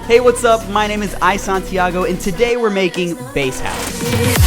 Hey, what's up? My name is Santiago, and today we're making Bass House.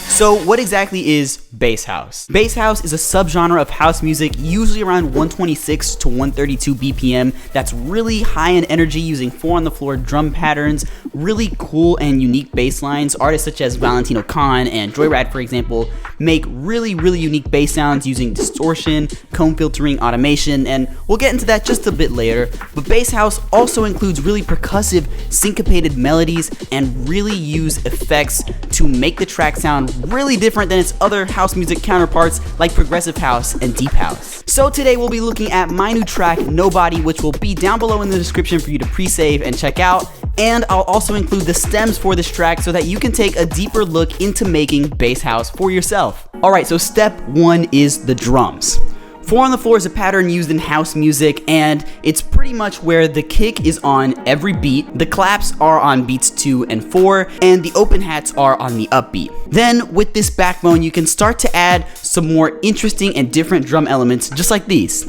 So what exactly is bass house? Bass house is a subgenre of house music, usually around 126 to 132 BPM, that's really high in energy using 4-on-the-floor drum patterns, really cool and unique bass lines. Artists such as Valentino and Joyryde, for example, make really unique bass sounds using distortion, comb filtering, automation, and we'll get into that just a bit later. But bass house also includes really percussive, syncopated melodies and really use effects to make the track sound really different than its other house music counterparts like progressive house and deep house. So today we'll be looking at my new track, Nobody, which will be down below in the description for you to pre-save and check out. And I'll also include the stems for this track so that you can take a deeper look into making bass house for yourself. Alright, so step 1 is the drums. 4-on-the-floor is a pattern used in house music, and it's pretty much where the kick is on every beat, the claps are on beats 2 and 4, and the open hats are on the upbeat. Then, with this backbone, you can start to add some more interesting and different drum elements, just like these.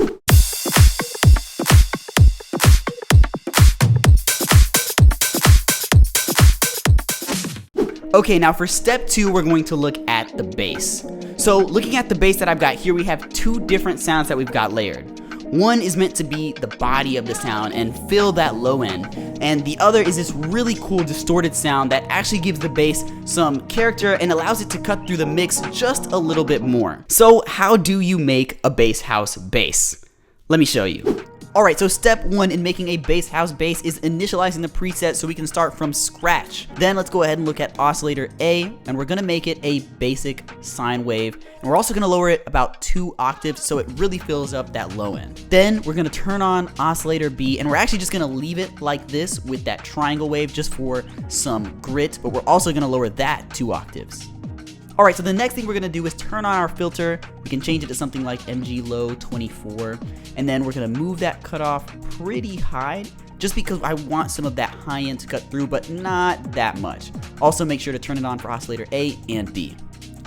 Okay, now for step 2, we're going to look at the bass. So looking at the bass that I've got here, we have 2 different sounds that we've got layered. One is meant to be the body of the sound and fill that low end, and the other is this really cool distorted sound that actually gives the bass some character and allows it to cut through the mix just a little bit more. So how do you make a bass house bass? Let me show you. Alright, so step 1 in making a bass house bass is initializing the preset so we can start from scratch. Then let's go ahead and look at oscillator A, and we're gonna make it a basic sine wave, and we're also gonna lower it about 2 octaves so it really fills up that low end. Then we're gonna turn on oscillator B, and we're actually just gonna leave it like this with that triangle wave just for some grit, but we're also gonna lower that 2 octaves. Alright, so the next thing we're going to do is turn on our filter. We can change it to something like MG Low 24, and then we're going to move that cutoff pretty high, just because I want some of that high end to cut through, but not that much. Also make sure to turn it on for oscillator A and B.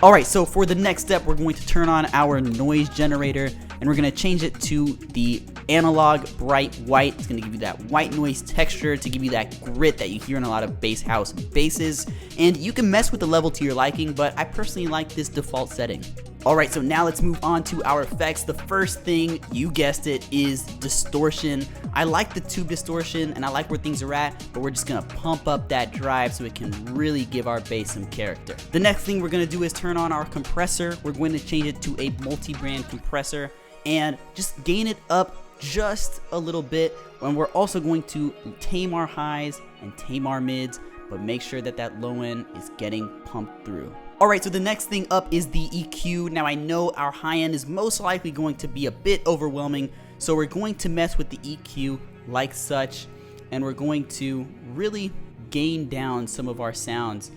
Alright, so for the next step, we're going to turn on our noise generator, and we're going to change it to the analog bright white. It's going to give you that white noise texture to give you that grit that you hear in a lot of bass house basses. And you can mess with the level to your liking, but I personally like this default setting. Alright, so now let's move on to our effects. The first thing, you guessed it, is distortion. I like the tube distortion and I like where things are at, but we're just gonna pump up that drive so it can really give our bass some character. The next thing we're gonna do is turn on our compressor. We're going to change it to a multi-brand compressor and just gain it up just a little bit, and we're also going to tame our highs and tame our mids, but make sure that that low end is getting pumped through. Alright, so the next thing up is the EQ. Now I know our high end is most likely going to be a bit overwhelming, so we're going to mess with the EQ like such, and we're going to really gain down some of our sounds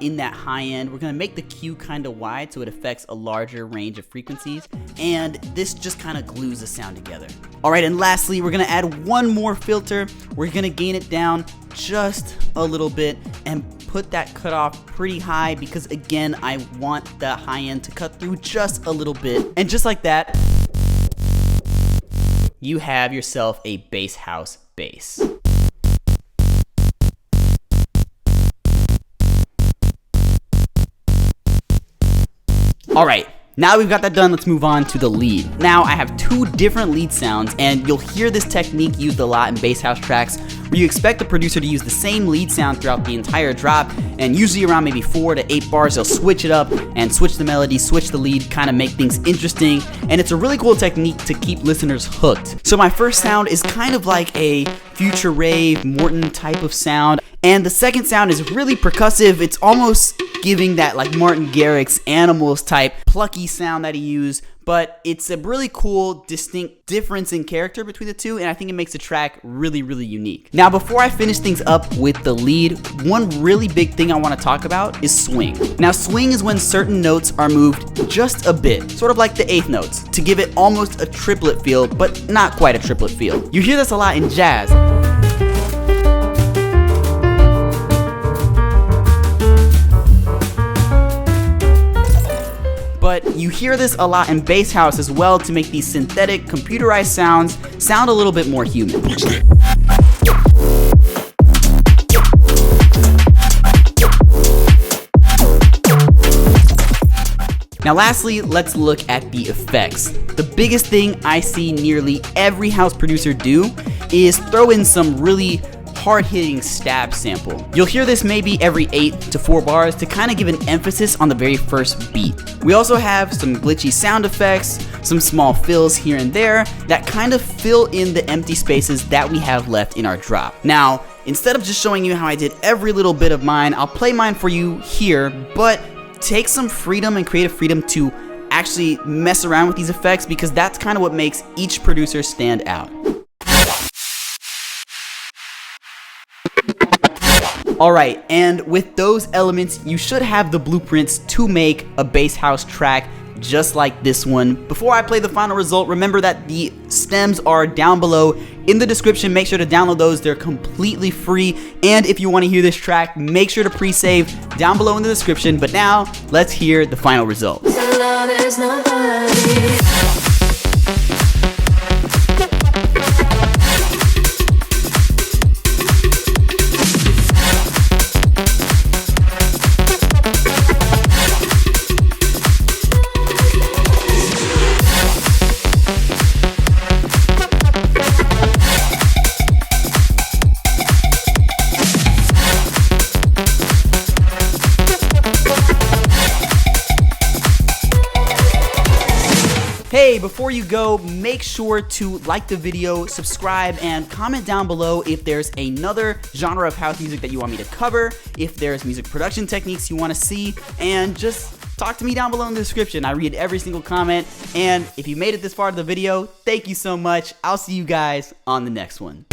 in that high end. We're going to make the Q kind of wide so it affects a larger range of frequencies, and this just kind of glues the sound together. Alright, and lastly, we're going to add one more filter. We're going to gain it down just a little bit and put that cutoff pretty high because, again, I want the high end to cut through just a little bit. And just like that, you have yourself a bass house bass. Alright, now we've got that done, let's move on to the lead. Now I have 2 different lead sounds, and you'll hear this technique used a lot in bass house tracks where you expect the producer to use the same lead sound throughout the entire drop, and usually around maybe 4 to 8 bars they'll switch it up and switch the melody, switch the lead, kind of make things interesting, and it's a really cool technique to keep listeners hooked. So my first sound is kind of like a future rave, Morton type of sound, and the second sound is really percussive. It's almost giving that like Martin Garrix Animals type plucky sound that he used, but it's a really cool, distinct difference in character between the two, and I think it makes the track really unique. Now, before I finish things up with the lead, one really big thing I want to talk about is swing. Now, swing is when certain notes are moved just a bit, sort of like the 8th notes, to give it almost a triplet feel, but not quite a triplet feel. You hear this a lot in jazz. but you hear this a lot in bass house as well to make these synthetic, computerized sounds sound a little bit more human. Now lastly, let's look at the effects. The biggest thing I see nearly every house producer do is throw in some really hard-hitting stab sample. You'll hear this maybe every 8 to 4 bars to kind of give an emphasis on the very first beat. We also have some glitchy sound effects, some small fills here and there that kind of fill in the empty spaces that we have left in our drop. Now, instead of just showing you how I did every little bit of mine, I'll play mine for you here, but take some freedom and creative freedom to actually mess around with these effects, because that's kind of what makes each producer stand out. Alright, and with those elements, you should have the blueprints to make a bass house track just like this one. Before I play the final result, remember that the stems are down below in the description. Make sure to download those, they're completely free. And if you want to hear this track, make sure to pre-save down below in the description. But now, let's hear the final result. Hey, before you go, make sure to like the video, subscribe, and comment down below if there's another genre of house music that you want me to cover, if there's music production techniques you want to see, and just talk to me down below in the description. I read every single comment, and if you made it this far to the video, thank you so much. I'll see you guys on the next one.